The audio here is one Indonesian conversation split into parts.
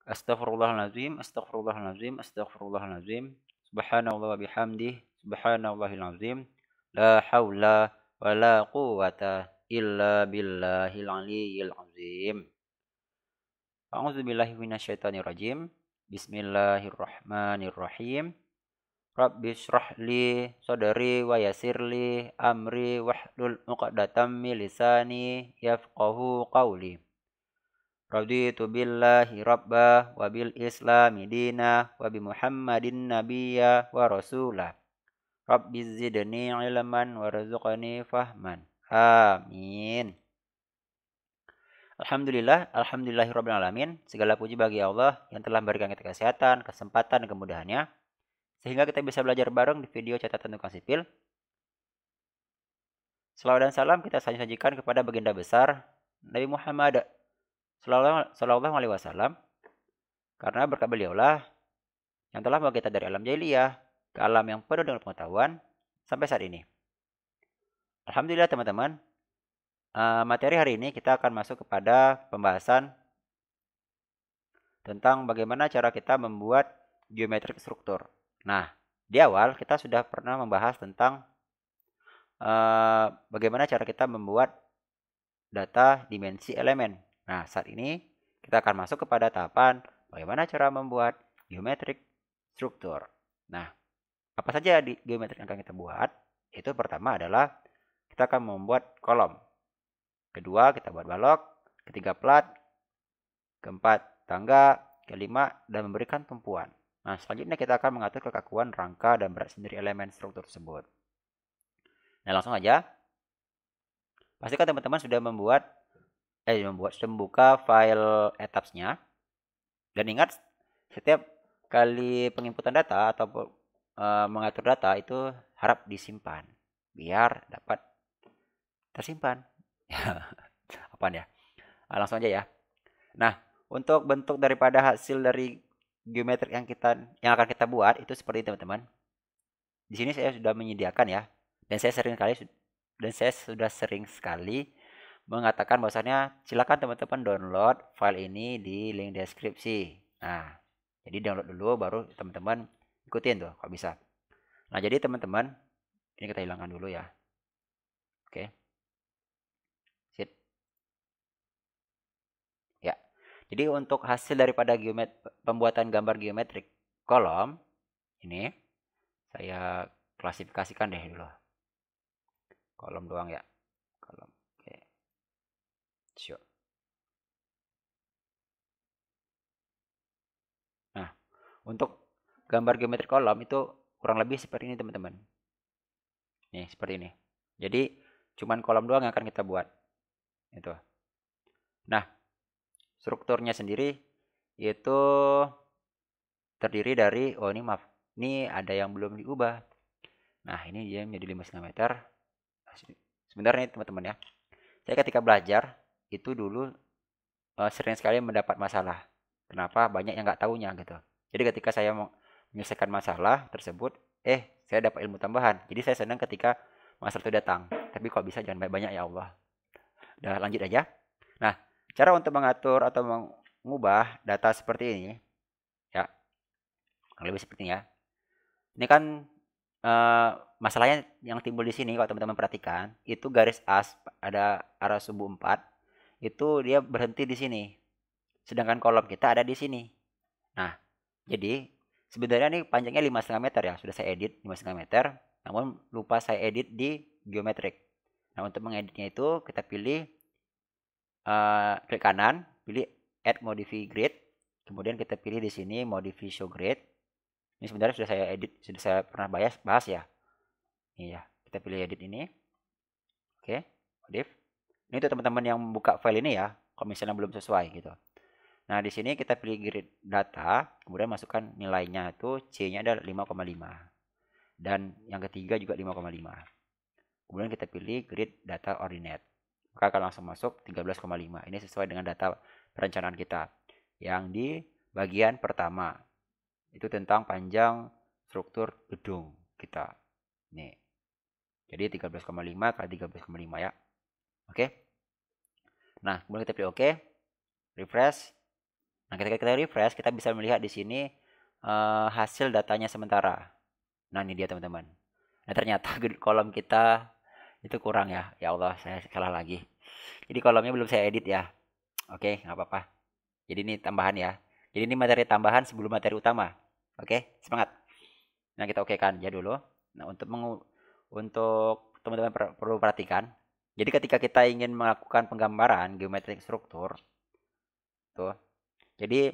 Astaghfirullahaladzim, astaghfirullahaladzim, astaghfirullahaladzim. Subhanallah wa bihamdih, subhanallahil azim. La haula wa la quwata illa billahil aliyyil azim. A'udzu billahi minasyaitonir rajim. Bismillahirrahmanirrahim. Rabbi shrah li sadri wa yassir li amri wahlul 'uqdatam min lisani yafqahu qawli. Raditu billahi rabba wa bil islami dina wa bi muhammadin nabiyya wa rasulah. Rabbi zidni ilman warzuqni fahman. Amin. Alhamdulillahirabbil alamin. Segala puji bagi Allah yang telah memberikan kita kesehatan, kesempatan dan kemudahannya sehingga kita bisa belajar bareng di video catatan tukang sipil. Selawat dan salam kita sajikan kepada baginda besar Nabi Muhammad sallallahu alaihi wasallam, karena berkat beliaulah yang telah membawa kita dari alam jahiliyah ke alam yang penuh dengan pengetahuan sampai saat ini. Alhamdulillah teman-teman, materi hari ini kita akan masuk kepada pembahasan tentang bagaimana cara kita membuat geometrik struktur. Nah, di awal kita sudah pernah membahas tentang bagaimana cara kita membuat data dimensi elemen. Nah, saat ini kita akan masuk kepada tahapan bagaimana cara membuat geometrik struktur. Nah, apa saja di geometrik yang akan kita buat? Itu pertama adalah kita akan membuat kolom. Kedua, kita buat balok. Ketiga, plat. Keempat, tangga. Kelima, dan memberikan tumpuan. Nah, selanjutnya kita akan mengatur kekakuan rangka dan berat sendiri elemen struktur tersebut. Nah, langsung aja. Pastikan teman-teman sudah sudah membuka file etapsnya. Dan ingat, setiap kali penginputan data atau mengatur data itu harap disimpan biar dapat tersimpan. Apaan ya? Langsung aja ya. Nah, untuk bentuk daripada hasil dari geometrik yang akan kita buat itu seperti ini teman-teman. Di sini saya sudah menyediakan ya, dan saya sudah sering sekali mengatakan bahwasanya silakan teman-teman download file ini di link deskripsi. Nah, jadi download dulu baru teman-teman ikutin tuh kalau bisa. Nah, jadi teman-teman, ini kita hilangkan dulu ya. Oke. Sip. Ya. Jadi untuk hasil daripada pembuatan gambar geometrik kolom ini saya klasifikasikan deh dulu. Kolom doang ya. Kolom. Oke. Sure. Nah, untuk gambar geometrik kolom itu kurang lebih seperti ini teman-teman. Nih, seperti ini. Jadi cuman kolom doang yang akan kita buat. Itu. Nah, strukturnya sendiri itu terdiri dari, oh ini maaf, ini ada yang belum diubah. Nah, ini dia menjadi 5,5 meter. Sebentar nih teman-teman ya. Saya ketika belajar itu dulu sering sekali mendapat masalah. Kenapa? Banyak yang nggak tahunya gitu. Jadi ketika saya mau menyelesaikan masalah tersebut, saya dapat ilmu tambahan. Jadi saya senang ketika masalah itu datang. Tapi kok bisa jangan banyak-banyak ya Allah. Udah lanjut aja. Nah, cara untuk mengatur atau mengubah data seperti ini, ya, lebih seperti ini ya. Ini kan masalahnya yang timbul di sini kalau teman-teman perhatikan, itu garis as ada arah subuh 4, itu dia berhenti di sini. Sedangkan kolom kita ada di sini. Nah, jadi sebenarnya ini panjangnya 5,5 meter ya, sudah saya edit 5,5 meter, namun lupa saya edit di geometrik. Nah, untuk mengeditnya itu kita pilih klik kanan, pilih add modify grid, kemudian kita pilih di sini modify show grid. Ini sebenarnya sudah saya edit, sudah saya pernah bahas ya. Ini ya, kita pilih edit ini. Oke, modif. Ini untuk teman-teman yang buka file ini ya, kalau misalnya belum sesuai gitu. Nah, di sini kita pilih grid data, kemudian masukkan nilainya itu C-nya ada 5,5. Dan yang ketiga juga 5,5. Kemudian kita pilih grid data ordinate. Maka akan langsung masuk 13,5. Ini sesuai dengan data perencanaan kita. Yang di bagian pertama. Itu tentang panjang struktur gedung kita. Nih. Jadi 13,5 kali 13,5 ya. Oke. Nah, kemudian kita pilih oke. Refresh. Nah, ketika kita refresh, kita bisa melihat di sini hasil datanya sementara. Nah, ini dia teman-teman. Nah, ternyata kolom kita itu kurang ya. Ya Allah, saya salah lagi. Jadi kolomnya belum saya edit ya. Oke, nggak apa-apa. Jadi ini tambahan ya. Jadi ini materi tambahan sebelum materi utama. Oke, semangat. Nah, kita okekan ya dulu. Nah, untuk teman-teman perlu perhatikan. Jadi ketika kita ingin melakukan penggambaran geometrik struktur, tuh. Jadi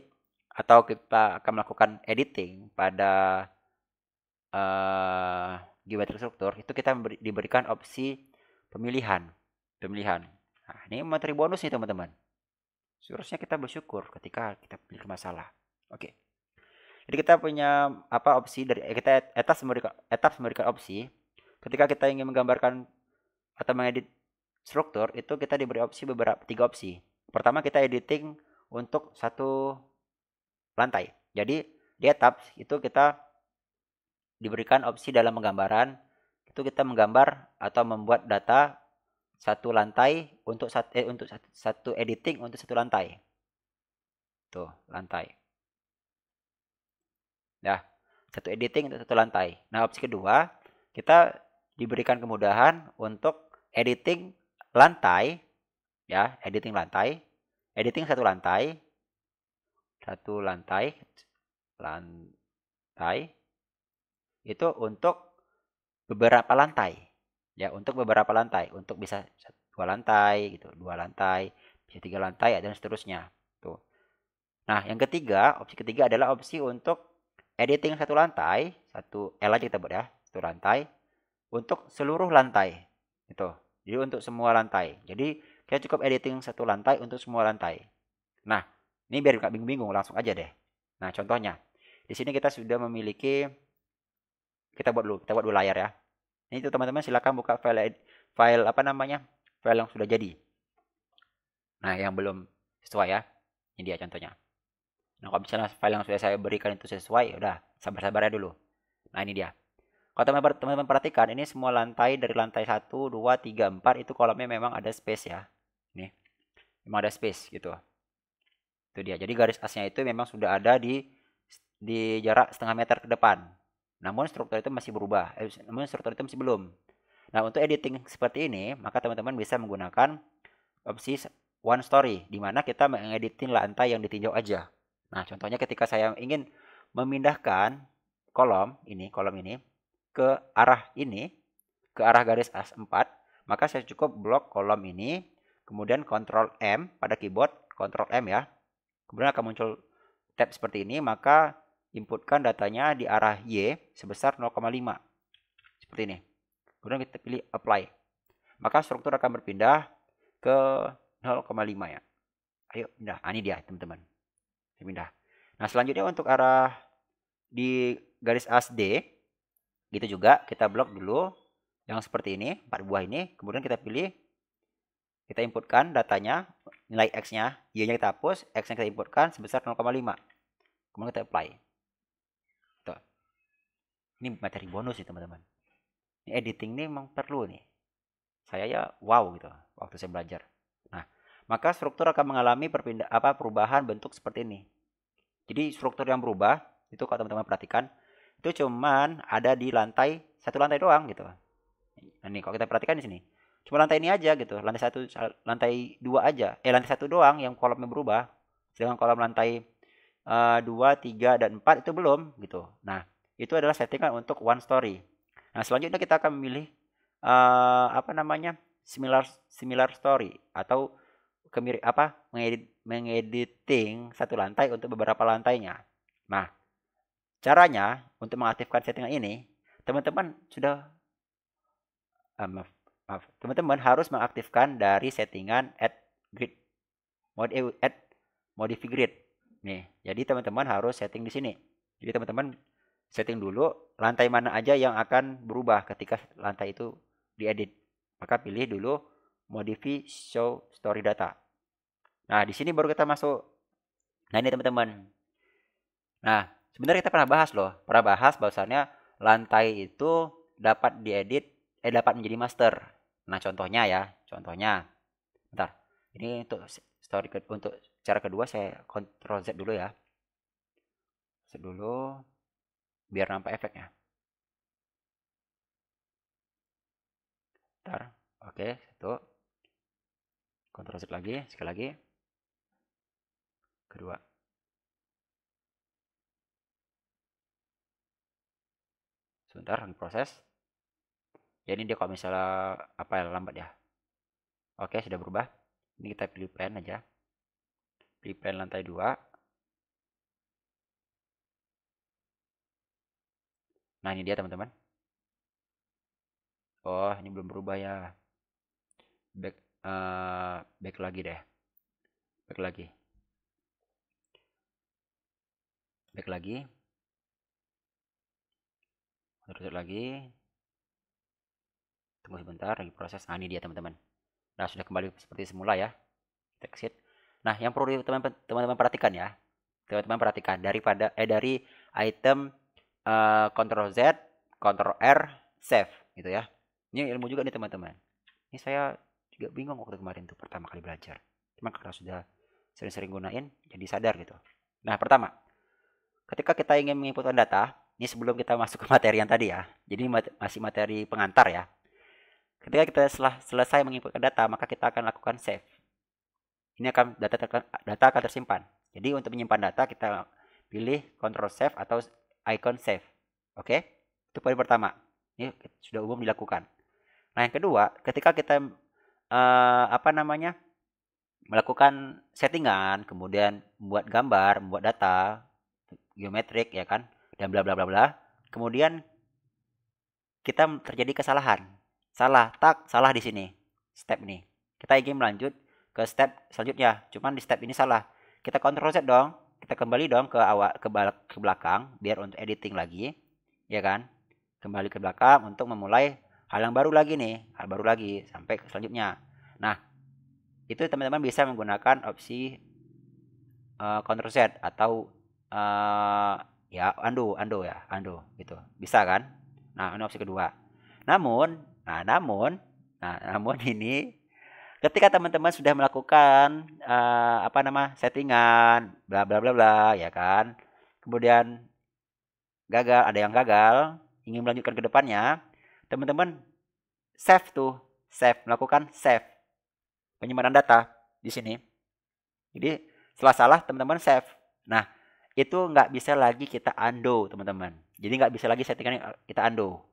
atau kita akan melakukan editing pada geometrik struktur, itu kita diberikan opsi pemilihan. Nah, ini materi bonus nih teman-teman. Seharusnya kita bersyukur ketika kita pilih masalah. Oke. Jadi kita punya opsi dari kita memberikan opsi ketika kita ingin menggambarkan atau mengedit struktur itu kita diberi opsi tiga opsi. Pertama kita editing untuk satu lantai. Jadi di etaps itu kita diberikan opsi dalam penggambaran itu kita menggambar atau membuat data satu lantai untuk satu editing untuk satu lantai. Tuh, lantai. Nah, satu editing untuk satu lantai. Nah, opsi kedua, kita diberikan kemudahan untuk editing lantai, ya, editing satu lantai, itu untuk beberapa lantai, ya, untuk beberapa lantai, untuk bisa dua lantai, gitu, dua lantai, bisa tiga lantai, dan seterusnya. Tuh. Nah, yang ketiga, opsi ketiga adalah opsi untuk editing satu lantai, satu L aja kita buat ya, satu lantai, untuk seluruh lantai. Itu. Jadi untuk semua lantai. Jadi kita cukup editing satu lantai untuk semua lantai. Nah, ini biar nggak bingung-bingung, langsung aja deh. Nah, contohnya. Di sini kita sudah memiliki, kita buat dulu layar ya. Ini tuh teman-teman silakan buka file file yang sudah jadi. Nah, yang belum sesuai ya. Ini dia contohnya. Nah, kalau misalnya file yang sudah saya berikan itu sesuai, udah sabar-sabar ya dulu. Nah, ini dia. Kalau teman-teman perhatikan, ini semua lantai dari lantai 1, 2, 3, 4 itu kolomnya memang ada space ya. Ini. Memang ada space gitu. Itu dia. Jadi garis asnya itu memang sudah ada di jarak setengah meter ke depan. Namun struktur itu masih berubah. Namun struktur itu masih belum. Nah, untuk editing seperti ini, maka teman-teman bisa menggunakan opsi one story, di mana kita mengeditin lantai yang ditinjau aja. Nah, contohnya ketika saya ingin memindahkan kolom ini ke arah garis as 4, maka saya cukup blok kolom ini, kemudian Ctrl M pada keyboard, Ctrl M ya. Kemudian akan muncul tab seperti ini, maka inputkan datanya di arah Y sebesar 0,5. Seperti ini. Kemudian kita pilih apply. Maka struktur akan berpindah ke 0,5 ya. Ayo pindah. Ini dia teman-teman. Pindah. Nah, selanjutnya untuk arah di garis as D, gitu juga kita blok dulu yang seperti ini, 4 buah ini. Kemudian kita pilih, kita inputkan datanya, nilai X-nya, Y-nya kita hapus, X-nya kita inputkan sebesar 0,5. Kemudian kita apply. Tuh. Ini materi bonus nih teman-teman. Ini editing ini memang perlu nih. Saya ya wow gitu waktu saya belajar. Nah, maka struktur akan mengalami perubahan bentuk seperti ini. Jadi struktur yang berubah itu kalau teman-teman perhatikan itu cuman ada di satu lantai doang gitu. Nah, ini kalau kita perhatikan di sini, cuma lantai ini aja gitu, lantai 2 aja, lantai 1 doang yang kolomnya berubah, sedangkan kolom lantai 2, 3, dan 4 itu belum gitu. Nah, itu adalah settingan untuk one story. Nah, selanjutnya kita akan memilih similar story atau mengediting satu lantai untuk beberapa lantainya. Nah, caranya untuk mengaktifkan settingan ini, teman-teman teman-teman harus mengaktifkan dari settingan add modify grid. Nih, jadi teman-teman harus setting di sini. Jadi teman-teman setting dulu lantai mana aja yang akan berubah ketika lantai itu diedit. Maka pilih dulu modify show story data. Nah, di sini baru kita masuk. Nah, ini teman-teman. Nah, sebenarnya kita pernah bahas bahwasannya lantai itu dapat diedit, dapat menjadi master. Nah, contohnya ya, bentar. Ini untuk cara kedua saya Ctrl Z dulu ya. Z dulu biar nampak efeknya. Bentar. Oke, satu. Ctrl Z lagi, sekali lagi. Kedua. Sebentar, lagi proses. Ya ini dia kalau misalnya apa ya, lambat ya. Oke, sudah berubah. Ini kita pilih plan aja. Pilih plan lantai 2. Nah, ini dia teman-teman. Oh, ini belum berubah ya. Back back lagi deh. Back lagi. Back lagi. Terus lagi. Tunggu sebentar, lagi proses. Nah, ini dia teman-teman. Nah, sudah kembali seperti semula ya. Kita exit. Nah, yang perlu teman-teman perhatikan ya. Teman-teman perhatikan dari item Ctrl Z, Ctrl R, save gitu ya. Ini ilmu juga nih teman-teman. Ini saya juga bingung waktu kemarin tuh pertama kali belajar. Cuma karena sudah sering-sering gunain jadi sadar gitu. Nah, pertama, ketika kita ingin menginputkan data, ini sebelum kita masuk ke materi yang tadi ya. Jadi masih materi pengantar ya. Ketika kita selesai menginputkan data, maka kita akan lakukan save. Ini akan data akan tersimpan. Jadi untuk menyimpan data kita pilih Ctrl Save atau icon save. Oke? Itu poin pertama. Ini sudah umum dilakukan. Nah, yang kedua, ketika kita melakukan settingan, kemudian membuat gambar, membuat data geometrik ya kan, dan bla bla bla bla. Kemudian kita terjadi kesalahan. Salah di sini. Step ini. Kita ingin melanjut ke step selanjutnya. Cuman di step ini salah. Kita Ctrl Z dong. Kita kembali dong ke belakang biar untuk editing lagi, ya kan? Kembali ke belakang untuk memulai hal yang baru lagi nih, hal baru lagi sampai ke selanjutnya. Nah, itu teman-teman bisa menggunakan opsi Ctrl Z atau ya undo gitu. Bisa kan? Nah, ini opsi kedua. Namun ini ketika teman-teman sudah melakukan settingan bla bla bla bla ya kan. Kemudian ada yang gagal, ingin melanjutkan ke depannya, teman-teman melakukan save penyimpanan data di sini. Jadi setelah salah teman-teman save. Nah, itu nggak bisa lagi kita undo teman-teman. Jadi nggak bisa lagi settingan kita undo.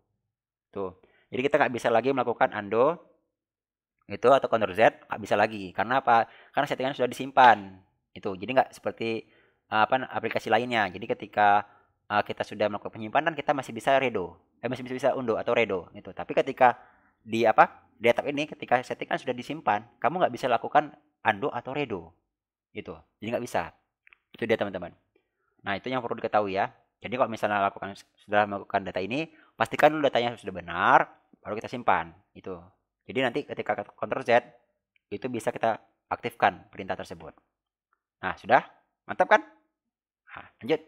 Tuh. Jadi kita nggak bisa lagi melakukan undo itu atau Ctrl Z, nggak bisa lagi. Karena apa? Karena settingan sudah disimpan. Itu. Jadi nggak seperti aplikasi lainnya. Jadi ketika kita sudah melakukan penyimpanan, kita masih bisa redo. Masih bisa undo atau redo gitu. Tapi ketika di etap ini ketika settingan sudah disimpan, kamu nggak bisa lakukan undo atau redo. Gitu. Jadi nggak bisa. Itu dia teman-teman. Nah, itu yang perlu diketahui ya. Jadi kalau misalnya sudah melakukan data ini, pastikan dulu datanya sudah benar, baru kita simpan. Itu. Jadi nanti ketika Ctrl Z, itu bisa kita aktifkan perintah tersebut. Nah, sudah? Mantap kan? Nah, lanjut.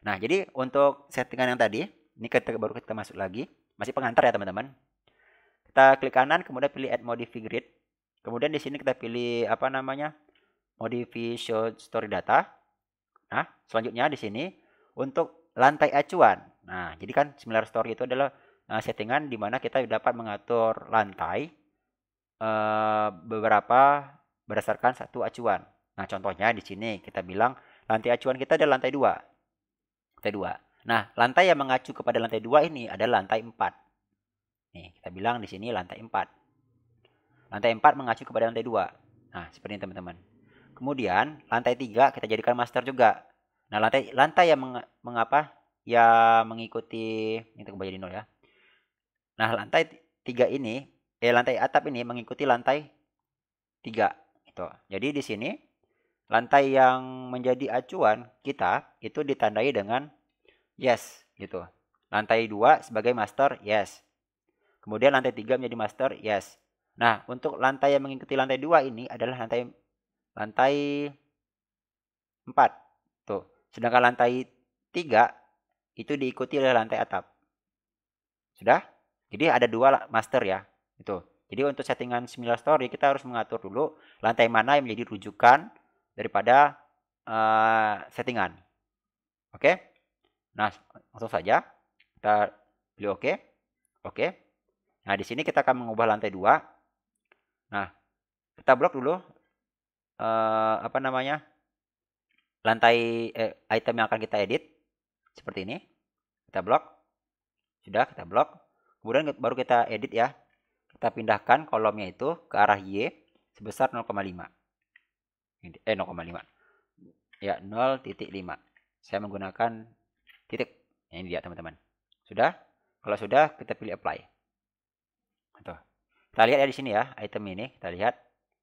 Nah, jadi untuk settingan yang tadi, ini baru kita masuk lagi. Masih pengantar ya teman-teman. Kita klik kanan, kemudian pilih Add Modify Grid. Kemudian di sini kita pilih Modify Show Story Data. Nah, selanjutnya di sini untuk lantai acuan. Nah, jadi kan similar story itu adalah settingan di mana kita dapat mengatur lantai beberapa berdasarkan satu acuan. Nah, contohnya di sini kita bilang lantai acuan kita adalah lantai 2. Lantai 2. Nah, lantai yang mengacu kepada lantai 2 ini adalah lantai 4. Nih, kita bilang di sini lantai 4. Lantai 4 mengacu kepada lantai 2. Nah, seperti ini teman-teman. Kemudian, lantai 3 kita jadikan master juga. Nah, lantai yang mengikuti ini kembali jadi 0 ya. Nah, lantai 3 ini lantai atap ini mengikuti lantai 3 gitu. Jadi di sini lantai yang menjadi acuan kita itu ditandai dengan yes gitu. Lantai 2 sebagai master yes. Kemudian lantai 3 menjadi master yes. Nah, untuk lantai yang mengikuti lantai 2 ini adalah lantai 4. Tuh. Sedangkan lantai 3 itu diikuti oleh lantai atap. Sudah? Jadi ada 2 master ya. Itu. Jadi untuk settingan similar story kita harus mengatur dulu lantai mana yang menjadi rujukan daripada settingan. Oke. Nah, langsung saja kita pilih oke. Oke. Nah, di sini kita akan mengubah lantai 2. Nah, kita blok dulu lantai item yang akan kita edit seperti ini. Kita blok. Sudah, kita blok. Kemudian baru kita edit ya. Kita pindahkan kolomnya itu ke arah Y sebesar 0,5. 0,5. Ya, 0,5. Saya menggunakan titik. Ini dia teman-teman. Sudah? Kalau sudah, kita pilih apply. Tuh. Kita lihat ya di sini ya, item ini. Kita lihat.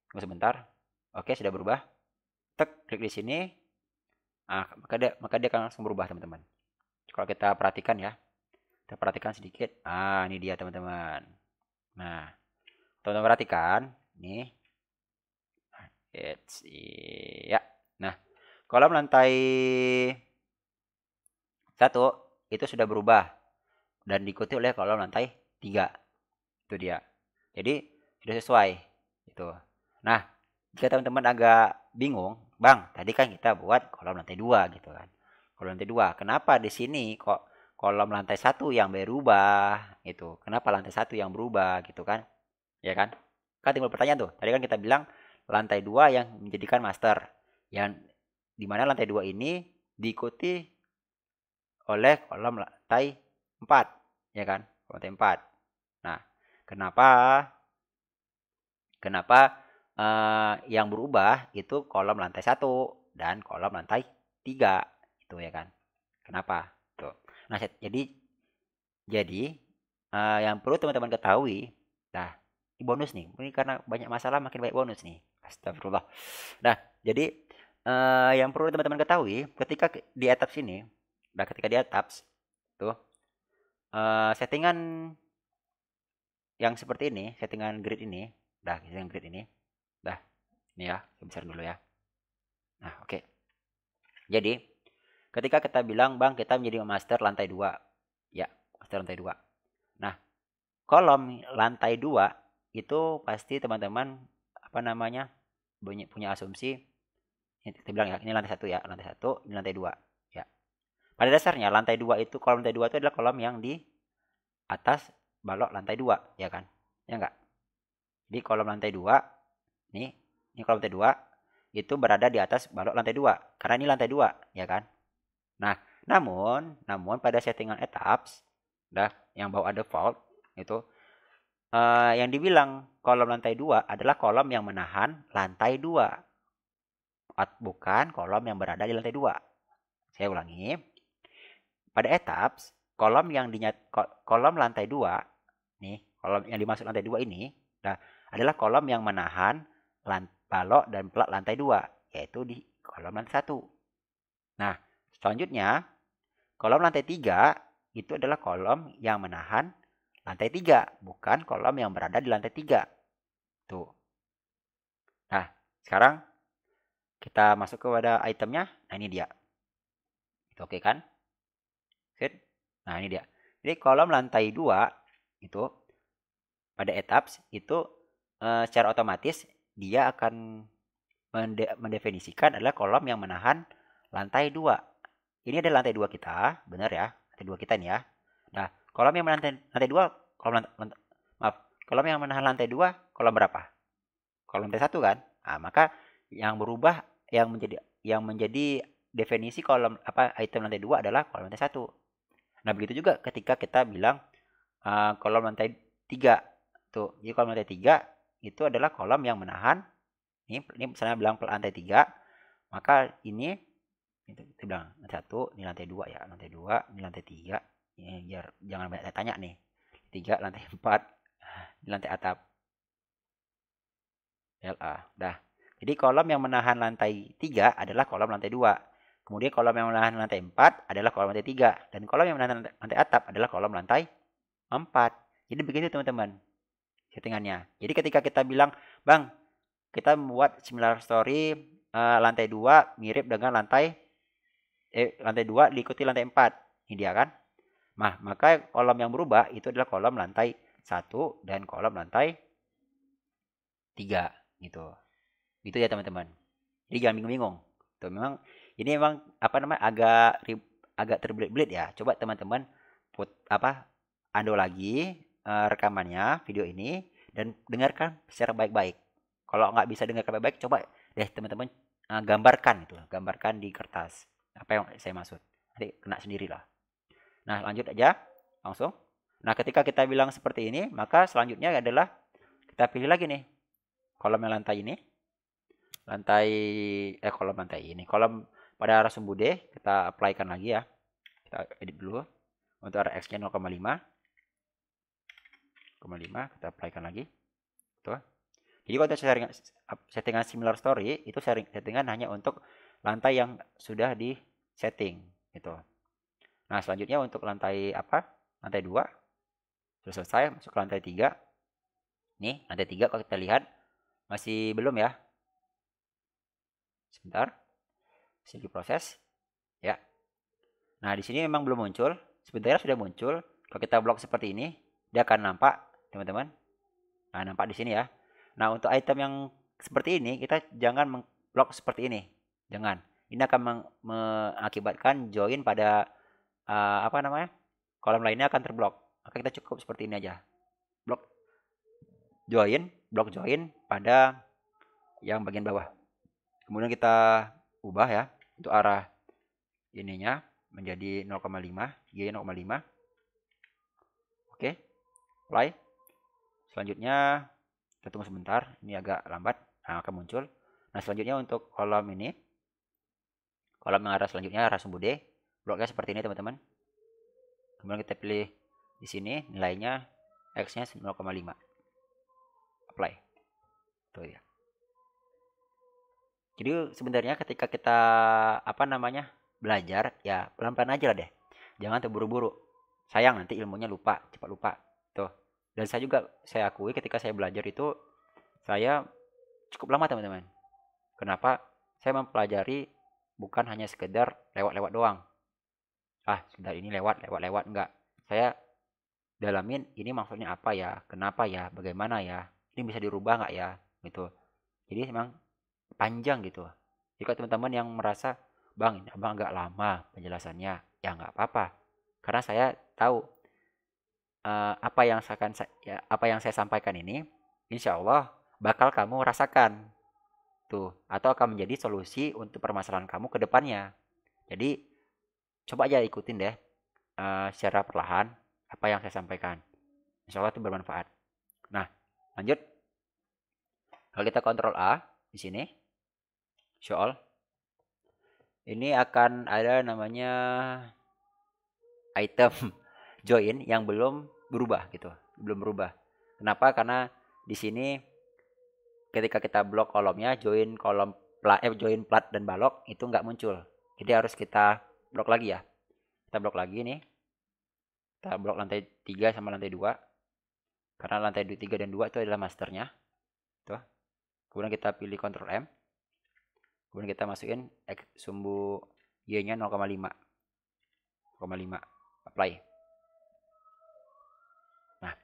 Tunggu sebentar. Oke, sudah berubah. Tek, klik di sini. Nah, maka dia akan langsung berubah teman-teman. Kalau kita perhatikan ya. Kita perhatikan sedikit. Ah, ini dia teman-teman. Nah, teman-teman perhatikan. Nih. Ya. Nah, kolom lantai 1 itu sudah berubah. Dan diikuti oleh kolom lantai 3. Itu dia. Jadi, sudah sesuai. Itu. Nah, jika teman-teman agak bingung, Bang, tadi kan kita buat kolom lantai 2 gitu kan. Kolom lantai 2. Kenapa di sini kok kolom lantai 1 yang berubah itu? Kenapa lantai 1 yang berubah gitu kan? Ya kan? Kan timbul pertanyaan tuh. Tadi kan kita bilang lantai 2 yang menjadikan master. Yang dimana lantai 2 ini diikuti oleh kolom lantai 4. Ya kan? Kolom lantai 4. Nah, kenapa yang berubah itu kolom lantai 1 dan kolom lantai 3 itu ya kan? Kenapa? Tuh. Nah, jadi yang perlu teman-teman ketahui, nah, ini bonus nih. Ini karena banyak masalah makin banyak bonus nih. Astagfirullah. Nah, jadi yang perlu teman-teman ketahui ketika di etaps ini, ketika di etaps tuh settingan yang seperti ini, settingan grid ini, settingan grid ini, ini ya, saya besar dulu ya. Nah, oke. Jadi, ketika kita bilang, Bang, kita menjadi master lantai 2. Ya, master lantai 2. Nah, kolom lantai 2 itu pasti teman-teman punya asumsi kita bilang ya, ini lantai 1 ya, lantai 1, ini lantai 2 ya. Pada dasarnya lantai 2 itu kolom lantai 2 itu adalah kolom yang di atas balok lantai 2 ya kan? Ya enggak? Jadi kolom lantai 2 ini kolom lantai 2 itu berada di atas balok lantai 2 karena ini lantai 2 ya kan? Nah, namun pada settingan etaps yang bawa default itu yang dibilang kolom lantai 2 adalah kolom yang menahan lantai 2. Bukan kolom yang berada di lantai 2. Saya ulangi. Pada etaps, kolom lantai 2 nih, kolom yang dimaksud lantai 2 ini adalah kolom yang menahan balok dan plat lantai 2, yaitu di kolom lantai 1. Nah, selanjutnya kolom lantai 3 itu adalah kolom yang menahan lantai 3, bukan kolom yang berada di lantai 3. Tuh. Nah, sekarang kita masuk kepada itemnya. Nah, ini dia. Itu oke kan? Set. Nah, ini dia. Jadi kolom lantai 2 itu pada etaps itu secara otomatis dia akan mendefinisikan adalah kolom yang menahan lantai 2. Ini adalah lantai 2 kita, benar ya? Lantai 2 kita nih ya. Nah, kolom yang menahan lantai 2, kolom yang menahan lantai 2, kolom berapa? Kolom lantai 1 kan? Nah, maka yang berubah yang menjadi definisi kolom item lantai 2 adalah kolom lantai 1. Nah, begitu juga ketika kita bilang kolom lantai 3. Tuh, jadi kolom lantai 3 itu adalah kolom yang menahan ini misalnya bilang lantai 3, maka ini kita bilang lantai 1, ini lantai 2 ya, lantai 2, ini lantai 3. Ini biar jangan banyak tanya nih. 3, lantai 4, ini lantai atap. LA. Jadi kolom yang menahan lantai 3 adalah kolom lantai 2. Kemudian kolom yang menahan lantai 4 adalah kolom lantai 3. Dan kolom yang menahan lantai atap adalah kolom lantai 4. Jadi begitu teman-teman settingannya. Jadi ketika kita bilang, Bang, kita membuat similar story lantai 2 mirip dengan lantai 2 diikuti lantai 4. Ini dia kan. Nah, maka kolom yang berubah itu adalah kolom lantai 1 dan kolom lantai 3 gitu. Gitu ya teman-teman. Jadi jangan bingung-bingung. Tuh memang ini memang apa namanya agak terbelit-belit ya. Coba teman-teman ando lagi rekamannya video ini dan dengarkan secara baik-baik. Kalau nggak bisa dengarkan baik-baik, coba deh teman-teman gambarkan itu, gambarkan di kertas apa yang saya maksud. Nanti kena sendirilah. Nah, lanjut aja langsung. Nah, ketika kita bilang seperti ini, maka selanjutnya adalah kita pilih lagi nih kolom yang lantai ini. Kolom lantai ini. Kolom pada arah sumbude kita apply-kan lagi ya. Kita edit dulu. Untuk arah X-nya 0,5. Kita apply-kan lagi. Tuh. Jadi kalau settingan similar story itu settingan hanya untuk lantai yang sudah di setting gitu. Nah, selanjutnya untuk lantai Lantai 2 sudah selesai, masuk ke lantai 3. Nih, lantai 3 kalau kita lihat masih belum ya. Sebentar. Masih diproses. Ya. Nah, di sini memang belum muncul. Sebentar sudah muncul. Kalau kita blok seperti ini, dia akan nampak, teman-teman. Nah, nampak di sini ya. Nah, untuk item yang seperti ini, kita jangan mengblok seperti ini. Jangan. Ini akan mengakibatkan join pada kolom lainnya akan terblok. Maka kita cukup seperti ini aja. Blok join pada yang bagian bawah. Kemudian kita ubah ya untuk arah ininya menjadi 0,5, Y 0,5. Oke. Play. Selanjutnya kita tunggu sebentar, ini agak lambat. Nah, akan muncul. Nah, selanjutnya untuk kolom ini, kolom yang arah selanjutnya arah sumbu D, bloknya seperti ini teman-teman. Kemudian kita pilih di sini nilainya X-nya 0,5. Apply. Tuh ya. Jadi sebenarnya ketika kita belajar ya pelan-pelan aja lah deh. Jangan terburu-buru. Sayang nanti ilmunya cepat lupa. Tuh. Dan saya akui ketika saya belajar itu saya cukup lama teman-teman. Kenapa? Saya mempelajari bukan hanya sekedar lewat-lewat doang. Sebentar ini lewat enggak. Saya dalamin ini maksudnya apa ya, kenapa ya, bagaimana ya, ini bisa dirubah nggak ya, gitu. Jadi memang panjang gitu. Jika teman-teman yang merasa, bang ini abang agak lama penjelasannya, ya nggak apa-apa. Karena saya tahu apa yang saya sampaikan ini, insya Allah bakal kamu rasakan tuh, atau akan menjadi solusi untuk permasalahan kamu ke depannya. Jadi coba aja ikutin deh secara perlahan apa yang saya sampaikan. Insya Allah itu bermanfaat. Nah, lanjut. Kalau kita kontrol A di sini, show all. Ini akan ada namanya item join yang belum berubah gitu, belum berubah. Kenapa? Karena di sini ketika kita blok kolomnya join plat dan balok itu nggak muncul. Jadi harus kita blok lagi ya. Kita blok lagi nih. Kita blok lantai 3 sama lantai 2. Karena lantai 3 dan 2 itu adalah masternya. Tuh. Kemudian kita pilih Ctrl M. Kemudian kita masukin sumbu Y-nya 0,5. Apply. Nah,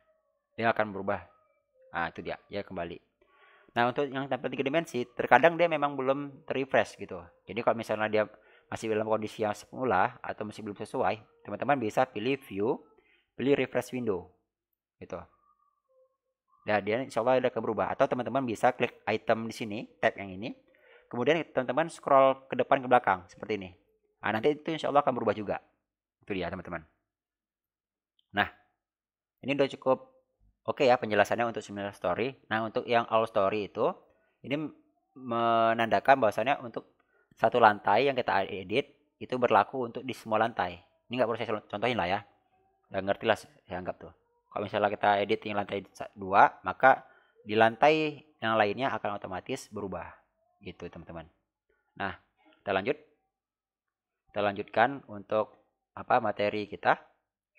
dia akan berubah. Nah, itu dia kembali. Nah, untuk yang tampil 3 dimensi, terkadang dia memang belum terrefresh gitu. Jadi kalau misalnya dia masih dalam kondisi yang semula atau masih belum sesuai, teman-teman bisa pilih view, pilih refresh window. Gitu. Nah, dia insya Allah akan berubah. Atau teman-teman bisa klik item di sini, tab yang ini. Kemudian teman-teman scroll ke depan ke belakang seperti ini. Nah, nanti itu insya Allah akan berubah juga. Itu dia teman-teman. Nah, ini udah cukup oke ya penjelasannya untuk similar story. Nah, untuk yang all story itu ini menandakan bahwasannya untuk satu lantai yang kita edit itu berlaku untuk di semua lantai. Ini nggak perlu saya contohin lah ya. Udah ngerti lah saya anggap tuh. Kalau misalnya kita edit yang lantai 2, maka di lantai yang lainnya akan otomatis berubah. Gitu teman-teman. Nah, kita lanjut. Kita lanjutkan untuk materi kita.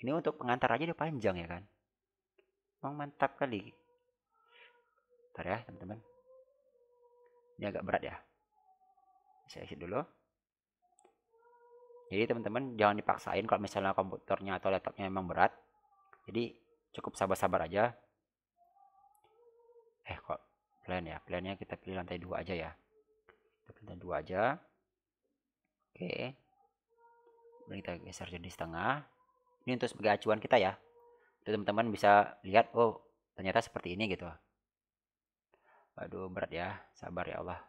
Ini untuk pengantar aja udah panjang ya kan. Emang mantap kali. Bentar ya teman-teman. Ini agak berat ya. Saya isi dulu. Jadi teman-teman jangan dipaksain kalau misalnya komputernya atau laptopnya memang berat. Jadi cukup sabar-sabar aja. Kok plan ya? Plannya kita pilih lantai 2 aja ya. Kita 2 aja. Oke. Kemudian kita geser jadi setengah. Ini untuk sebagai acuan kita ya. Teman-teman bisa lihat, oh ternyata seperti ini gitu. Aduh berat ya, sabar ya Allah.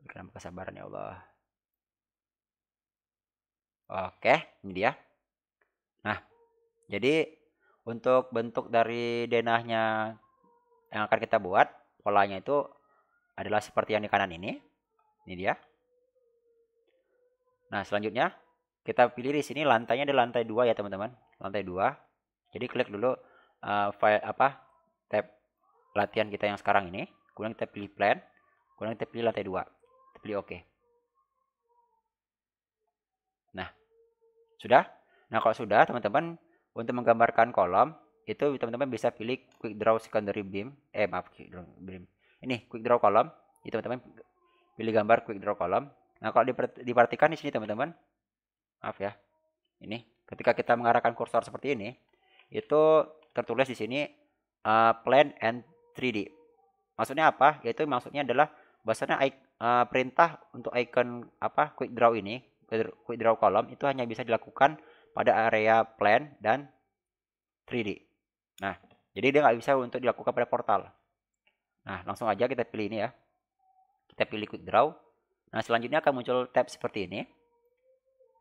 Berikan kesabaran ya Allah. Oke, ini dia. Nah, jadi untuk bentuk dari denahnya yang akan kita buat, polanya itu adalah seperti yang di kanan ini. Ini dia. Nah, selanjutnya kita pilih di sini lantainya di lantai 2 ya, teman-teman. Lantai 2. Jadi klik dulu file tab latihan kita yang sekarang ini. Kemudian kita pilih plan. Kemudian kita pilih lantai 2. Kita pilih oke. Nah, sudah? Nah, kalau sudah, teman-teman, untuk menggambarkan kolom, itu teman-teman bisa pilih quick draw secondary beam. Maaf, quick draw beam. Ini quick draw kolom. Jadi teman-teman pilih gambar quick draw kolom. Nah, kalau diperhatikan di sini teman-teman, maaf ya. Ini ketika kita mengarahkan kursor seperti ini, itu tertulis di sini plan and 3D. Maksudnya apa? Yaitu maksudnya adalah bahasanya perintah untuk icon quick draw ini, quick draw kolom itu hanya bisa dilakukan pada area plan dan 3D. Nah, jadi dia nggak bisa untuk dilakukan pada portal. Nah, langsung aja kita pilih ini ya. Kita pilih quick draw. Nah, selanjutnya akan muncul tab seperti ini.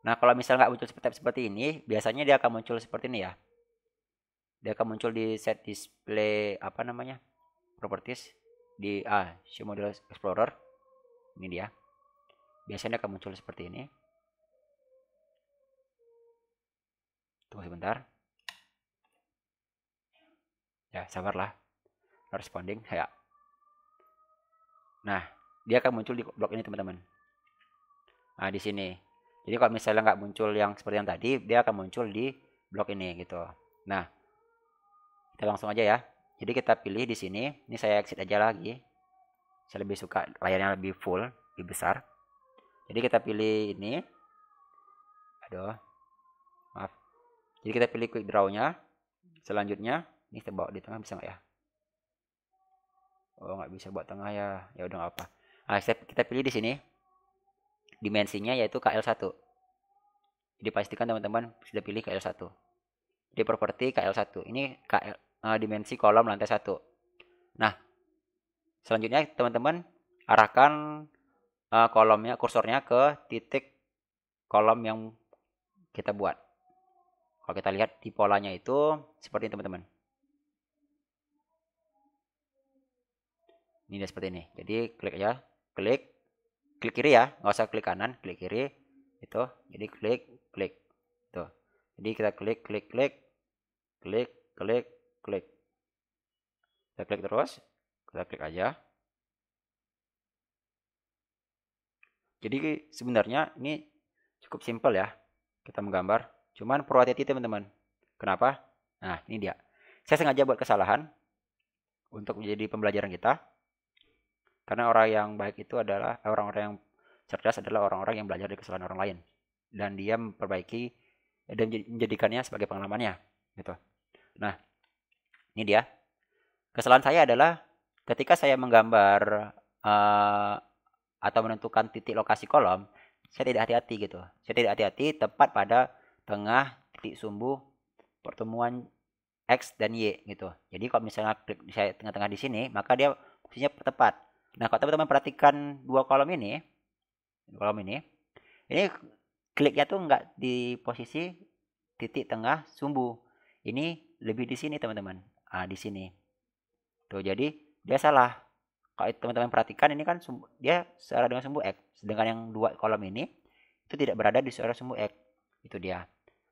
Nah, kalau misalnya nggak muncul tab seperti ini, biasanya dia akan muncul seperti ini ya. Dia akan muncul di set display properties di show model explorer. Ini dia. Biasanya akan muncul seperti ini. Tunggu sebentar. Ya, sabarlah. Responding ya. Nah, dia akan muncul di blok ini teman-teman. Nah, di sini. Jadi kalau misalnya nggak muncul yang seperti yang tadi, dia akan muncul di blok ini gitu. Nah, kita langsung aja ya. Jadi kita pilih di sini. Ini saya exit aja lagi. Saya lebih suka layarnya lebih full, lebih besar. Jadi kita pilih ini. Aduh, maaf. Jadi kita pilih quick draw-nya. Selanjutnya, ini kita bawa di tengah bisa nggak ya? Oh, nggak bisa buat tengah ya. Ya udah nggak apa. Nah, kita pilih di sini. Dimensinya yaitu KL1. Jadi pastikan teman-teman sudah pilih KL1. Di properti KL1. Ini dimensi kolom lantai 1. Nah, selanjutnya teman-teman arahkan kursornya ke titik kolom yang kita buat. Kalau kita lihat di polanya itu seperti ini teman-teman. Ini dia seperti ini. Jadi klik aja, klik kiri ya, nggak usah klik kanan, klik kiri itu. Jadi klik tuh. Jadi kita klik kita klik terus, kita klik aja. Jadi sebenarnya ini cukup simpel ya kita menggambar. Cuman perlu hati-hati teman-teman. Kenapa? Nah, ini dia. Saya sengaja buat kesalahan untuk menjadi pembelajaran kita. Karena orang yang baik itu adalah orang-orang yang cerdas adalah orang-orang yang belajar dari kesalahan orang lain dan dia memperbaiki dan menjadikannya sebagai pengalamannya gitu. Nah, ini dia. Kesalahan saya adalah ketika saya menggambar atau menentukan titik lokasi kolom, saya tidak hati-hati gitu. Saya tidak hati-hati tepat pada tengah titik sumbu pertemuan X dan Y gitu. Jadi kalau misalnya klik saya tengah-tengah di sini, maka dia posisinya tepat. Nah, kalau teman-teman perhatikan dua kolom ini kliknya tuh nggak di posisi titik tengah sumbu. Ini lebih di sini teman-teman. Di sini. Tuh, jadi dia salah. Kalau teman-teman perhatikan ini kan dia searah dengan sumbu X. Sedangkan yang dua kolom ini itu tidak berada di searah sumbu X. Itu dia.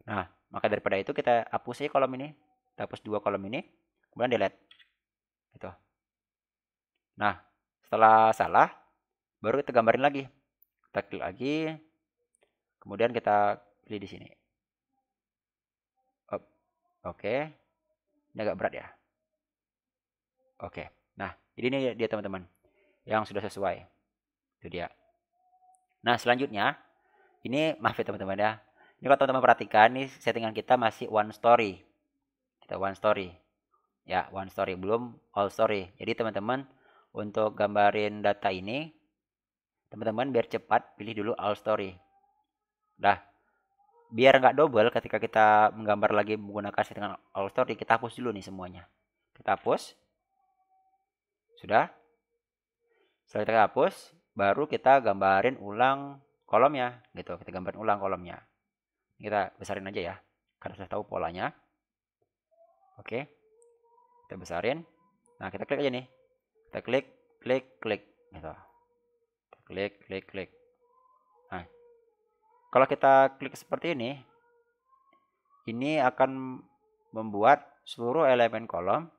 Nah, maka daripada itu kita hapus aja kolom ini. Kita hapus dua kolom ini. Kemudian delete. Gitu. Nah, setelah salah, baru kita gambarin lagi. Kita klik lagi. Kemudian kita pilih di sini. Oke. Ini agak berat ya. Oke. Nah, jadi ini dia teman-teman. Yang sudah sesuai. Itu dia. Nah, selanjutnya. Ini maaf ya teman-teman ya. Ini kalau teman-teman perhatikan, ini settingan kita masih one story. Kita one story. Ya, one story. Belum all story. Jadi teman-teman, untuk gambarin data ini, teman-teman biar cepat pilih dulu all story. Dah, biar nggak double ketika kita menggambar lagi menggunakan settingan all story, kita hapus dulu nih semuanya. Kita hapus. Sudah. Setelah kita hapus, baru kita gambarin ulang kolomnya gitu. Kita gambarin ulang kolomnya. Kita besarin aja ya, karena sudah tahu polanya. Oke. Kita besarin. Nah, kita klik aja nih. Kita klik, klik, klik gitu. Kita klik, klik, klik. Nah, kalau kita klik seperti ini akan membuat seluruh elemen kolom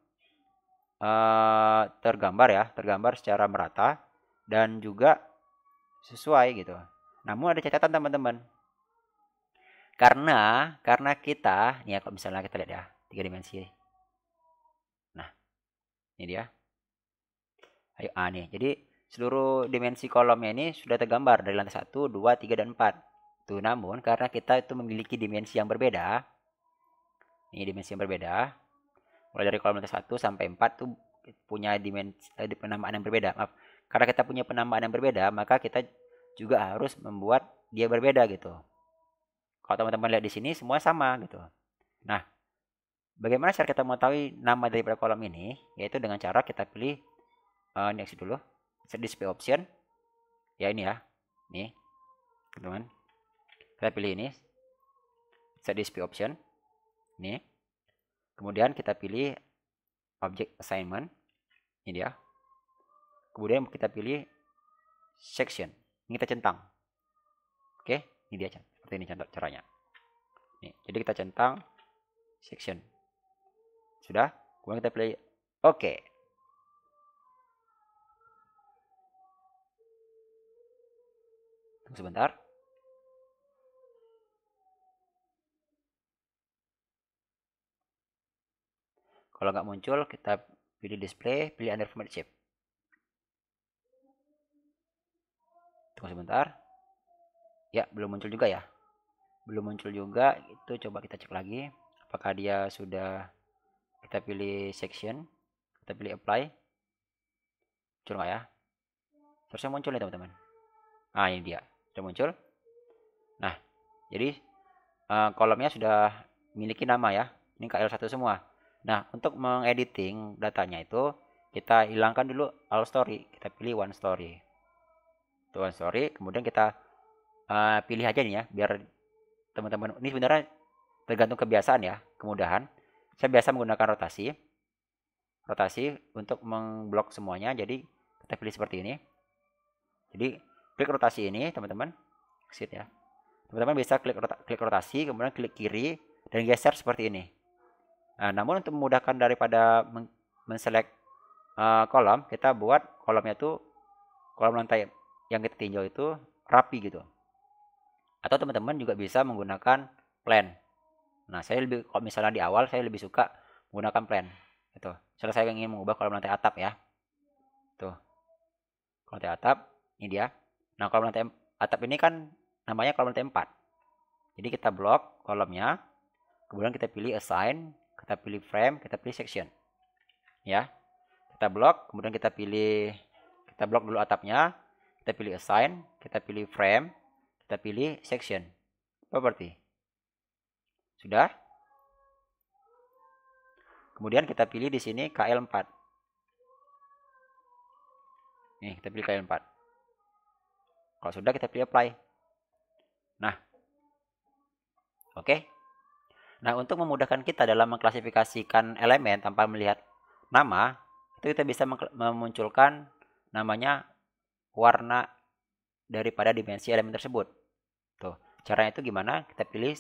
tergambar secara merata dan juga sesuai gitu. Namun ada catatan teman-teman. Karena kita, nih ya, kalau misalnya kita lihat ya, 3 dimensi. Nah, ini dia. Ayo, nih. Jadi seluruh dimensi kolomnya ini sudah tergambar dari lantai 1, 2, 3, dan 4. Tuh, namun karena kita itu memiliki dimensi yang berbeda, ini dimensi yang berbeda, mulai dari kolom lantai 1 sampai 4 tuh punya dimensi penamaan yang berbeda. Maaf, karena kita punya penamaan yang berbeda, maka kita juga harus membuat dia berbeda gitu. Kalau teman-teman lihat di sini semua sama gitu. Nah, bagaimana cara kita mengetahui nama daripada kolom ini? Yaitu dengan cara kita pilih ini exit dulu, set display option. Ya ini ya. Nih. Teman-teman. Kita pilih ini. Set display option. Nih. Kemudian kita pilih object assignment. Ini dia. Kemudian kita pilih section. Ini kita centang. Oke, ini dia seperti ini contoh caranya. Nih, jadi kita centang section. Sudah? Kemudian kita pilih oke. Tunggu sebentar. Kalau nggak muncul, kita pilih display, pilih under format shape. Tunggu sebentar. Ya, belum muncul juga ya. Belum muncul juga, itu coba kita cek lagi. Apakah dia sudah, kita pilih section, kita pilih apply. Muncul nggak ya? Harusnya muncul nih teman-teman. Nah, ini dia. Sudah muncul. Nah, jadi kolomnya sudah memiliki nama ya. Ini KL1 semua. Nah, untuk mengediting datanya itu, kita hilangkan dulu all story. Kita pilih one story. Itu one story. Kemudian kita pilih aja nih ya, biar teman-teman, ini sebenarnya tergantung kebiasaan ya, kemudahan. Saya biasa menggunakan rotasi untuk memblok semuanya. Jadi kita pilih seperti ini. Jadi klik rotasi ini teman-teman, exit ya. Teman-teman bisa klik rotasi, kemudian klik kiri dan geser seperti ini. Nah, namun untuk memudahkan daripada menselect kolom, kita buat kolomnya tuh, kolom lantai yang kita tinjau itu rapi gitu. Atau teman-teman juga bisa menggunakan plan. Nah, saya lebih, kalau misalnya di awal saya lebih suka menggunakan plan gitu. Misalnya saya ingin mengubah kolom lantai atap ya. Tuh. Kolom lantai atap, ini dia. Nah, kolom lantai atap ini kan namanya kolom lantai 4. Jadi kita blok kolomnya, kemudian kita pilih assign, kita pilih frame, kita pilih section. Ya. Kita blok, kemudian kita blok dulu atapnya, kita pilih assign, kita pilih frame, kita pilih section. Property. Sudah? Kemudian kita pilih di sini KL4. Nih, kita pilih KL4. Kalau sudah, kita pilih apply. Nah, oke. Nah, untuk memudahkan kita dalam mengklasifikasikan elemen tanpa melihat nama, itu kita bisa memunculkan namanya warna daripada dimensi elemen tersebut. Tuh, caranya itu gimana? Kita pilih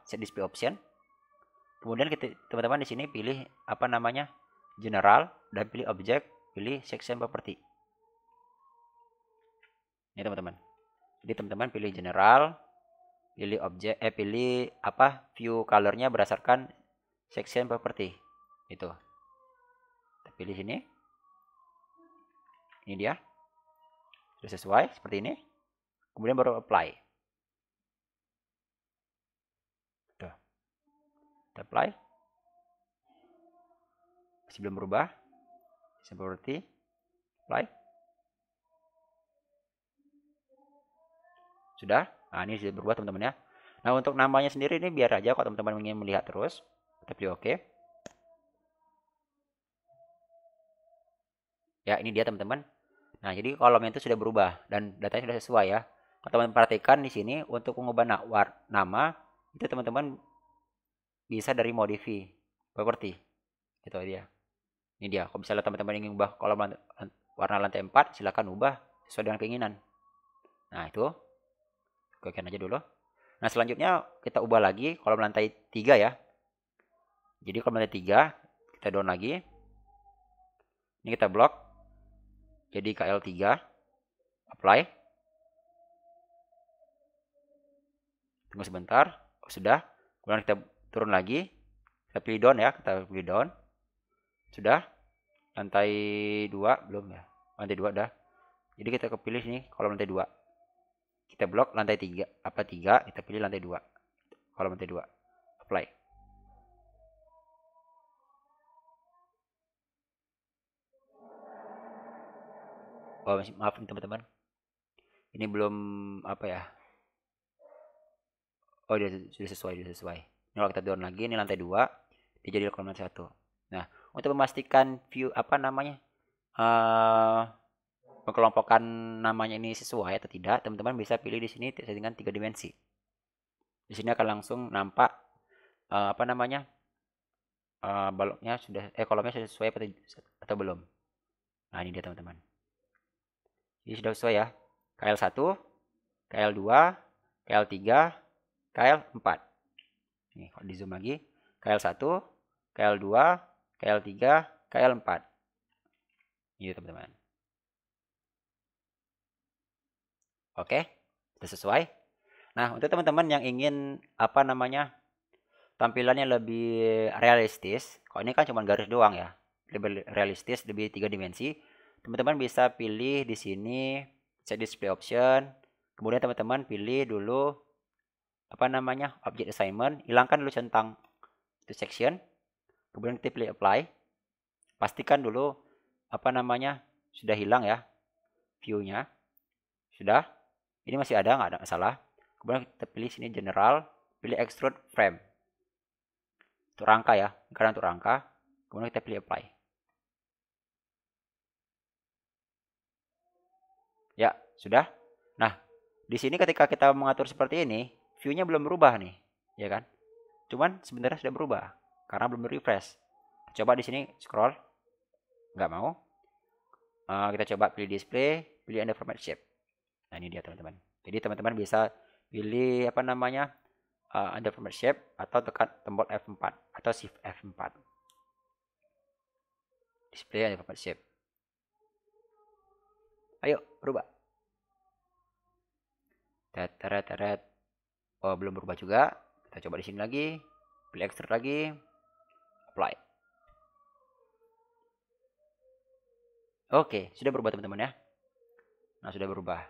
set display option. Kemudian teman-teman di sini pilih general, dan pilih object, pilih section property. Ini teman-teman. Jadi teman-teman pilih general, pilih object, pilih view colornya berdasarkan section property. Itu. Kita pilih sini. Ini dia. Sudah sesuai seperti ini. Kemudian baru apply. Tuh. Kita apply. Masih belum berubah. Seperti apply. Sudah? Nah, ini sudah berubah teman-teman ya. Nah, untuk namanya sendiri ini biar aja kalau teman-teman ingin melihat terus. Kita pilih oke. Ya, ini dia teman-teman. Nah, jadi kolomnya itu sudah berubah dan datanya sudah sesuai ya. Kalau teman-teman perhatikan di sini untuk mengubah nama itu teman-teman bisa dari modify property. Itu dia. Ini dia. Kalau misalnya teman-teman ingin ubah kolom warna lantai 4, silakan ubah sesuai dengan keinginan. Nah, itu. Okekan aja dulu. Nah, selanjutnya kita ubah lagi kolom lantai 3 ya. Jadi kolom lantai 3 kita down lagi. Ini kita blok. Jadi KL3. Apply. Tunggu sebentar. Oh, sudah. Kemudian kita turun lagi. Kita pilih down ya. Kita pilih down. Sudah. Lantai 2 belum ya. Lantai 2 dah. Jadi kita kepilih nih kolom lantai 2. Kita blok lantai 3. Apa 3? Kita pilih lantai 2. Kolom lantai 2. Apply. Oh, maaf nih teman-teman. Ini belum apa ya? Oh, sudah sesuai, sudah sesuai. Ini kalau kita down lagi, ini lantai 2, dia jadi kolom lantai 1. Nah, untuk memastikan view apa namanya? Pengelompokan namanya ini sesuai atau tidak, teman-teman bisa pilih di sini settingan 3 dimensi. Di sini akan langsung nampak apa namanya? Baloknya sudah kolomnya sudah sesuai atau belum. Nah, ini dia teman-teman. Ini sudah sesuai ya. KL1, KL2, KL3, KL4. Nih, kalau di zoom lagi, KL1, KL2, KL3, KL4. Ini teman-teman. Oke, sudah sesuai. Nah, untuk teman-teman yang ingin apa namanya? Tampilannya lebih realistis. Kalau ini kan cuma garis doang ya. Lebih realistis, lebih 3 dimensi. Teman-teman bisa pilih di sini set display option. Kemudian teman-teman pilih dulu apa namanya? Object assignment, hilangkan dulu centang itu section. Kemudian kita pilih apply. Pastikan dulu apa namanya? Sudah hilang ya view-nya. Sudah. Ini masih ada, nggak ada masalah. Kemudian kita pilih sini general, pilih extrude frame. Untuk rangka ya, karena untuk rangka. Kemudian kita pilih apply. Ya, sudah. Nah, di sini ketika kita mengatur seperti ini, view-nya belum berubah nih, ya kan? Cuman sebenarnya sudah berubah karena belum refresh. Coba di sini scroll, nggak mau. Kita coba pilih display, pilih under format shape. Nah, ini dia teman-teman. Jadi teman-teman bisa pilih apa namanya under format shape atau tekan tombol F4 atau shift F4. Display under format shape. Ayo, berubah. Teret. Oh, belum berubah juga. Kita coba di sini lagi. Pilih extrude lagi. Apply. Oke, sudah berubah teman-teman ya. Nah, sudah berubah.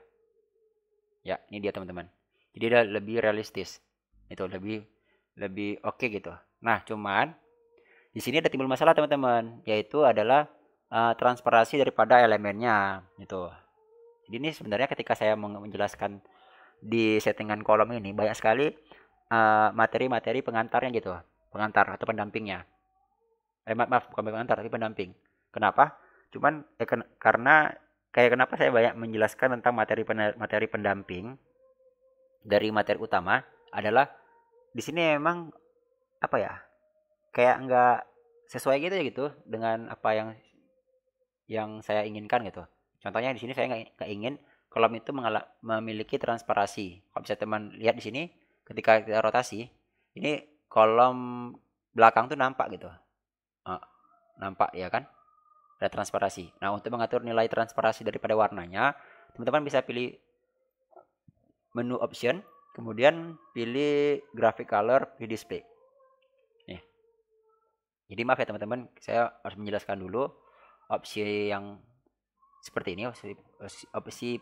Ya, ini dia teman-teman. Jadi udah lebih realistis. Itu lebih oke gitu. Nah, cuman di sini ada timbul masalah teman-teman, yaitu adalah transparansi daripada elemennya gitu. Jadi ini sebenarnya ketika saya menjelaskan di settingan kolom ini banyak sekali materi-materi pengantarnya gitu, pengantar atau pendampingnya. Maaf, bukan pengantar tapi pendamping. Kenapa? Cuman karena kayak kenapa saya banyak menjelaskan tentang materi pendamping dari materi utama adalah di sini memang apa ya? Kayak nggak sesuai gitu ya gitu dengan apa yang saya inginkan gitu. Contohnya di sini saya nggak ingin kolom itu memiliki transparansi. Kalau bisa teman lihat di sini, ketika kita rotasi, ini kolom belakang tuh nampak gitu. Nampak ya kan? Ada transparansi. Nah, untuk mengatur nilai transparansi daripada warnanya, teman-teman bisa pilih menu option, kemudian pilih graphic color, pilih display. Nih. Jadi maaf ya teman-teman, saya harus menjelaskan dulu opsi yang seperti ini, opsi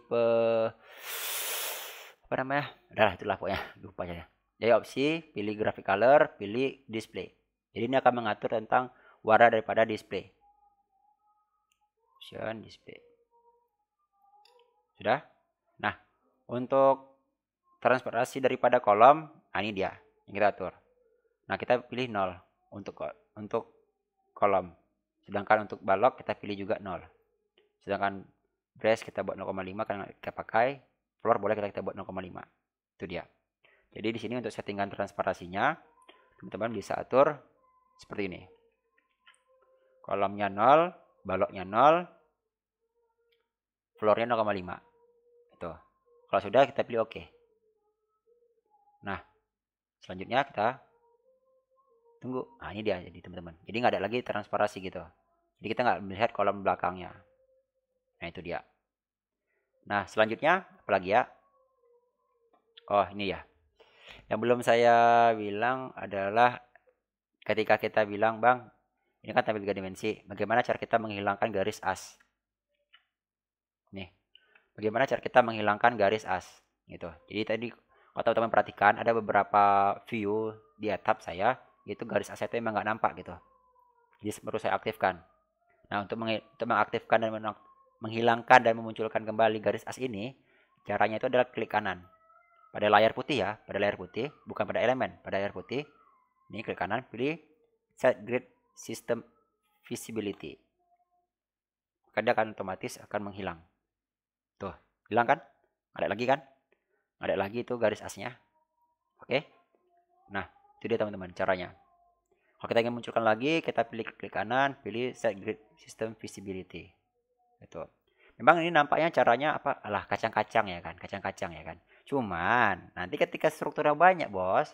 apa namanya? Udah itulah pokoknya, lupa saya. Jadi opsi pilih graphic color, pilih display. Jadi ini akan mengatur tentang warna daripada display. Option display. Sudah? Nah, untuk transparansi daripada kolom, nah ini dia yang kita atur. Nah, kita pilih 0 untuk kolom. Sedangkan untuk balok kita pilih juga 0. Sedangkan brace kita buat 0,5 karena kita pakai, floor boleh kita buat 0,5. Itu dia. Jadi di sini untuk settingan transparansinya, teman-teman bisa atur seperti ini. Kolomnya 0, baloknya 0, floornya 0,5. Itu. Kalau sudah kita pilih OK. Nah, selanjutnya kita tunggu. Nah, ini dia jadi teman-teman. Jadi nggak ada lagi transparansi gitu. Jadi kita nggak melihat kolom belakangnya. Nah, itu dia. Nah, selanjutnya apalagi ya? Oh, ini ya. Yang belum saya bilang adalah ketika kita bilang, Bang, ini kan tampil 3 dimensi. Bagaimana cara kita menghilangkan garis as? Nih. Bagaimana cara kita menghilangkan garis as? Gitu. Jadi tadi kalau teman-teman perhatikan ada beberapa view di atap saya, itu garis as itu emang nggak nampak gitu. Jadi perlu saya aktifkan. Nah, untuk mengaktifkan dan menghilangkan dan memunculkan kembali garis as ini, caranya itu adalah klik kanan. Pada layar putih ya, pada layar putih, bukan pada elemen, pada layar putih. Ini klik kanan, pilih Set Grid System Visibility. Maka dia akan otomatis akan menghilang. Tuh, hilang kan? Ada lagi kan? Ada lagi itu garis asnya. Oke. Nah, itu dia teman-teman caranya. Kalau kita ingin munculkan lagi, kita pilih klik kanan, pilih Set Grid System Visibility. Itu. Memang ini nampaknya caranya apa? Alah, kacang-kacang ya kan? Kacang-kacang ya kan? Cuman, nanti ketika strukturnya banyak, Bos,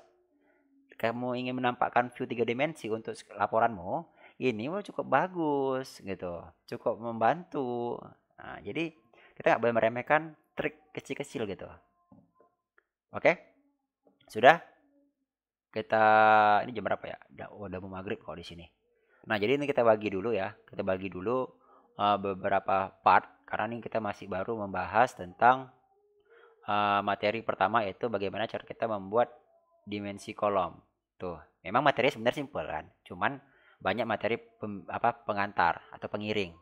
kamu ingin menampakkan view 3 dimensi untuk laporanmu, ini cukup bagus gitu. Cukup membantu. Nah, jadi kita nggak boleh meremehkan trik kecil-kecil gitu. Oke? Sudah? Kita ini jam berapa ya? Udah mau maghrib kok di sini. Nah, jadi ini kita bagi dulu ya. Kita bagi dulu beberapa part karena ini kita masih baru membahas tentang materi pertama, yaitu bagaimana cara kita membuat dimensi kolom. Tuh, memang materi sebenarnya simpel kan. Cuman banyak materi pengantar atau pengiring.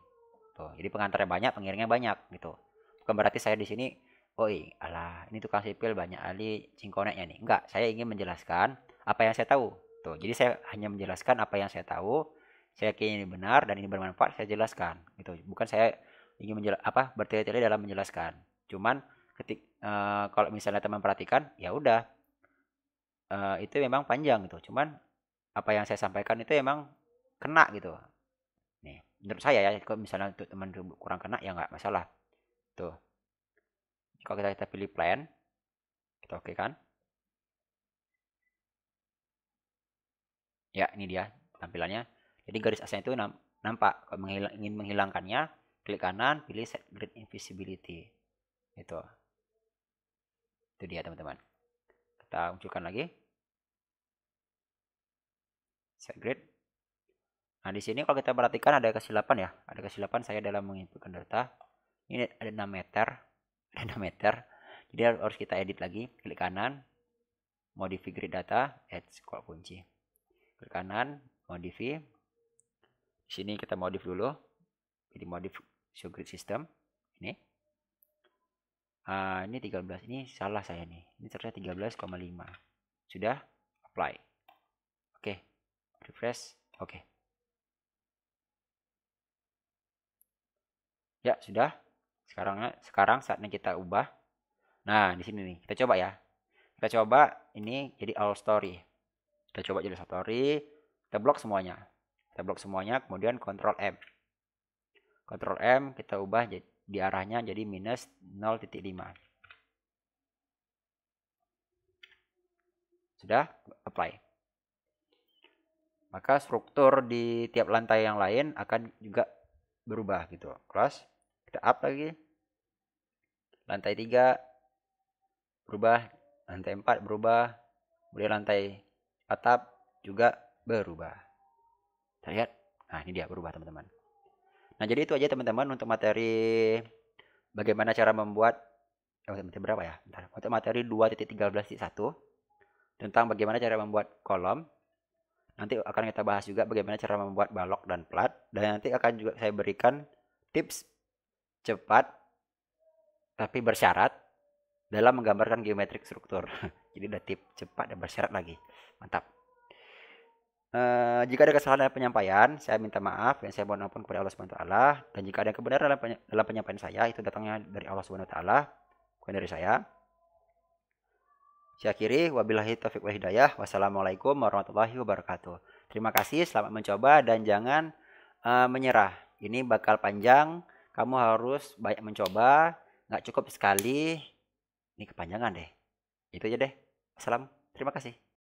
Tuh, jadi pengantarnya banyak, pengiringnya banyak gitu. Bukan berarti saya di sini, oh alah, ini tukang sipil banyak ahli cingkoneknya nih. Enggak, saya ingin menjelaskan apa yang saya tahu. Tuh, jadi saya hanya menjelaskan apa yang saya tahu. Saya yakin ini benar dan ini bermanfaat, saya jelaskan gitu. Bukan saya ingin bertele-tele dalam menjelaskan. Cuman kalau misalnya teman perhatikan, ya udah itu memang panjang gitu. Cuman apa yang saya sampaikan itu emang kena gitu. Nih, menurut saya ya, kalau misalnya untuk teman kurang kena ya nggak masalah. Tuh. Kalau kita pilih plan, kita oke kan? Ya, ini dia tampilannya. Jadi garis asnya itu nampak. Kalau ingin menghilangkannya, klik kanan, pilih Set Grid Invisibility. Itu dia teman-teman. Kita munculkan lagi. Set Grid. Nah, di sini kalau kita perhatikan ada kesilapan ya. Ada kesilapan saya dalam menginputkan data. Ini ada 6 meter. Ada 6 meter. Jadi harus kita edit lagi. Klik kanan. Modify grid data. Add kalau kunci. Klik kanan. Modify. Di sini kita modif dulu. Jadi modif show grid system. Ini. Ini 13. Ini salah saya nih. Ini ternyata 13,5. Sudah. Apply. Oke. Refresh. Oke. Ya, sudah. Sekarang saatnya kita ubah. Nah, di sini nih. Kita coba ya. Kita coba ini jadi all story. Kita coba jadi story. Kita blok semuanya. Kemudian Ctrl M. Ctrl M kita ubah di arahnya jadi minus 0,5. Sudah, apply. Maka struktur di tiap lantai yang lain akan juga berubah gitu. Close. Kita up lagi. Lantai 3 berubah, lantai 4 berubah, kemudian lantai atap juga berubah. Lihat, nah ini dia berubah teman-teman. Nah jadi itu aja teman-teman untuk materi bagaimana cara membuat materi berapa ya? Bentar. Untuk materi 2.13.1 tentang bagaimana cara membuat kolom. Nanti akan kita bahas juga bagaimana cara membuat balok dan plat, dan nanti akan juga saya berikan tips cepat tapi bersyarat dalam menggambarkan geometrik struktur. Jadi udah tip cepat dan bersyarat lagi. Mantap. Jika ada kesalahan dalam penyampaian, saya minta maaf dan saya mohon ampun kepada Allah Subhanahu wa taala. Dan jika ada kebenaran dalam penyampaian saya, itu datangnya dari Allah Subhanahu wa taala, bukan dari saya. Saya akhiri, wabillahi taufiq wal hidayah. Wassalamualaikum warahmatullahi wabarakatuh. Terima kasih, selamat mencoba dan jangan menyerah. Ini bakal panjang, kamu harus banyak mencoba, nggak cukup sekali. Ini kepanjangan deh. Itu aja deh. Assalam. Terima kasih.